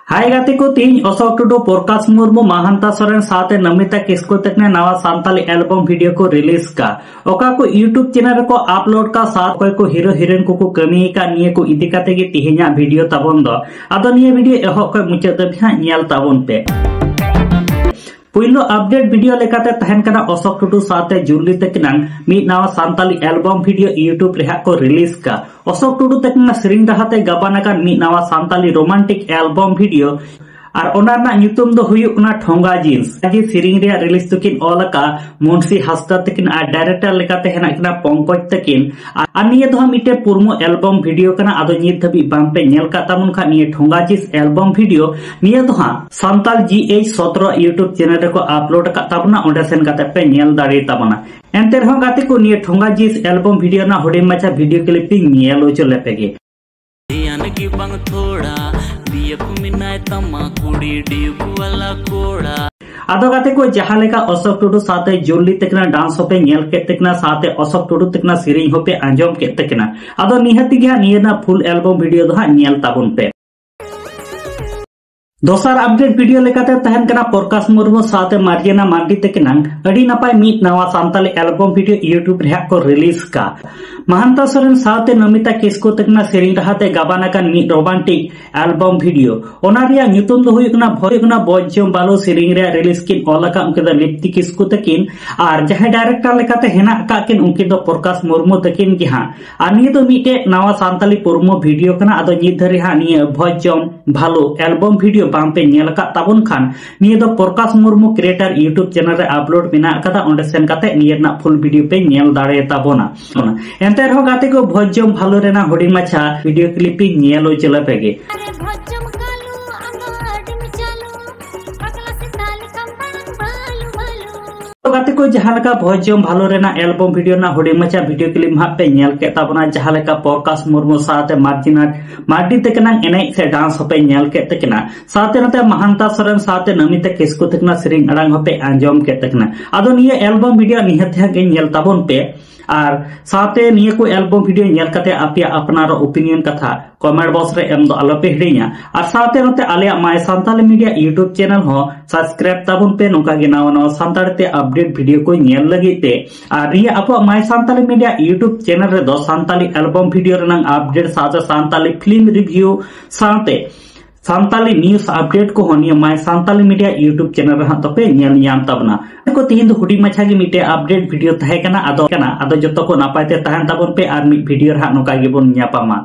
हाय गाते को तीन अशोक टुडू प्रकाश मुर्मू महांता सोरेन साथे नमिता किस्कू तक ने नवा सांताली एल्बम वीडियो को रिलीज का ओका को यूट्यूब चैनल को अपलोड का साथ कोई को हीरो हीरोइन को कमी का निये को इदी काते गे तिहेኛ वीडियो ताबन दो आदो निये वीडियो एहो को मुचाद दबिया नियल ताबन पे पुइलो अपडेट वीडियो लेकाते तहन कना अशोक टुडू साथे जुली तकनां मिद नवा सांताली एल्बम वीडियो यूट्यूब रे को रिलीज का अशोक टुडू तकना सिरिंग रहाते गाबाना का मिद नवा सांताली रोमांटिक एल्बम वीडियो और ओनारना ᱧᱩᱛᱩᱢ ᱫᱚ ᱦᱩᱭᱩᱜ ᱠᱟᱱᱟ ᱴᱷᱚᱸᱜᱟ ᱡᱤᱱᱥ ᱟᱡᱤ ᱥᱤᱨᱤᱝ ᱨᱮᱭᱟᱜ ᱨᱤᱞᱤᱡ ᱛᱚᱠᱤᱱ ᱚᱞᱟᱠᱟ ᱢᱩᱱᱥᱤ ᱦᱟᱸᱥᱫᱟ ᱛᱟᱠᱤᱱ ᱟᱨ ᱰᱟᱭᱨᱮक्ᱴᱚᱨ ᱞᱮᱠᱟᱛᱮ ᱦᱮᱱᱟᱜ ᱠᱤᱱᱟ ᱯᱚᱝᱠᱚᱡ ᱛᱟᱠᱤᱱ ᱟᱨ ᱱᱤᱭᱟᱹ ᱫᱚ ᱢᱤᱫᱴᱮ ᱯᱩᱨᱢᱚ ᱮᱞᱵᱟᱢ ᱵᱷᱤᱰᱤᱭᱳ ᱠᱟᱱᱟ ᱟᱫᱚ ᱱᱤᱛ ᱫᱷᱟᱹᱵᱤᱡ ᱵᱟᱝᱯᱮ ᱧᱮᱞ ᱠᱟᱜ ᱛᱟᱵᱚᱱ ᱠᱷᱟᱱ ᱱᱤᱭᱟᱹ ᱴᱷᱚᱸᱜᱟ ᱡᱤᱱᱥ एल्बम ᱵᱷᱤᱰᱤᱭᱳ ᱱᱤᱭᱟᱹ ᱫᱚ ᱥᱟᱱᱛᱟᱞ GH17 यूट्यूब चैनल ᱨᱮᱠᱚ ᱟᱯᱞᱳᱰ ᱟᱠᱟᱫ ᱛᱟᱵᱚᱱᱟ ᱚᱸᱰᱮ ᱥᱮᱱ ᱠᱟᱛᱮ ᱯᱮ ᱧᱮᱞ ᱫᱟᱲᱮ ᱛᱟᱵᱚᱱᱟ ᱮᱱᱛᱮ ᱨᱮᱦᱚᱸ ᱜᱟᱛᱮ ᱠᱚ ᱱᱤᱭᱟᱹ ᱴᱷᱚᱸᱜᱟ ᱡᱤᱱᱥ एल्बम ᱵᱷᱤᱰᱤᱭᱳ ᱨᱮᱱᱟᱜ ᱦᱩᱰᱤᱧ ᱢᱟᱪᱷᱟ ᱵᱷᱤᱰᱤᱭᱳ ᱠᱞᱤᱯᱤᱝ ᱧᱮᱞ ᱦᱚᱪᱚ ᱞᱮᱯᱮᱜᱮ आदो गाते को जहां लेका अशोक टुडू साथे जुली तकना डांस होपे नेल के तकना साथे अशोक टुडू तकना सिरिंग होपे आंजम के तकना आदो निहति गया नियना फुल एल्बम वीडियो दो नेल ताबुन पे दोसर अपडेट वीडियो लेकाते तहन कना प्रकाश मुर्मू साथे मार्जिना मांडी तकना अडी नपाय मिद नवा सांताली एल्बम वीडियो यूट्यूब रे को रिलीज का महांता सोरेन साथे नमिता किस्कू तकना सिरिंग रहाते गाबाना का मिद रोमांटिक एल्बम वीडियो ओना रिया ᱧᱩᱛᱩᱢ दो हुयुकना बॉयजम बालो सिरिंग रे रिलीज किन ओलाका उनके द लिप्ति किस्कू तकिन और जहां डायरेक्टर लेकाते हेना का किन उनके द प्रकाश मुर्मू तकिन की हां आ निये दो मिटे नवा सांताली पुरमो वीडियो कना आदो नित धरि हां निये बॉयजम भालो एल्बम वीडियो बांपे नेल का ताबुन खान निये दो प्रकाश मुर्मू क्रिएटर यूट्यूब चैनल रे अपलोड मेना कदा ओंडे सेन काते निये ना फुल वीडियो पे नेल दाड़े ताबोना एंते रहो गाते को भोजम भालो रेना हुडी माछा वीडियो क्लिपिंग नेलो चला पेगे गाते को जहां भोजम भालो रेना एल्बम वीडियो ना हुडी माछा वीडियो क्लिप हा पे नेल के ताबना जहां प्रकाश मुर्मू साथे मार्जिना मार्डी तकना एने से डांस होपे नेल के तकना साथे नते महांता सोरेन साथे नमिता किस्कू तकना सिरिंग अड़ांग होपे आंजम के तकना आदो निये एल्बम वीडियो निहते के नेल ताबन पे और साथे निये को एल्बम वीडियो नेल कते आपया अपनारो ओपिनियन कथा कमेंट बॉक्स रे एम दो आलोपे हिडिया और साथे नते आलिया my Santali media YouTube channel हो सब्सक्राइब ताबन पे नोका गे नावा नावा सांताली ते अपडेट वीडियो को नेल लगिते और रिया अपो my Santali media YouTube channel रे दो सांताली एल्बम वीडियो रनंग अपडेट साथे सांताली फिल्म रिव्यू साथे सांताली न्यूज अपडेट को होनिया my Santali media YouTube channel रे हां तपे नेल याम तबना को तीन दो हुडी मछा गे मिटे अपडेट वीडियो तहे कना आदो जतो को नापायते तहन ताबन पे आर मी वीडियो रे हां नोका गे बोन न्यापामा।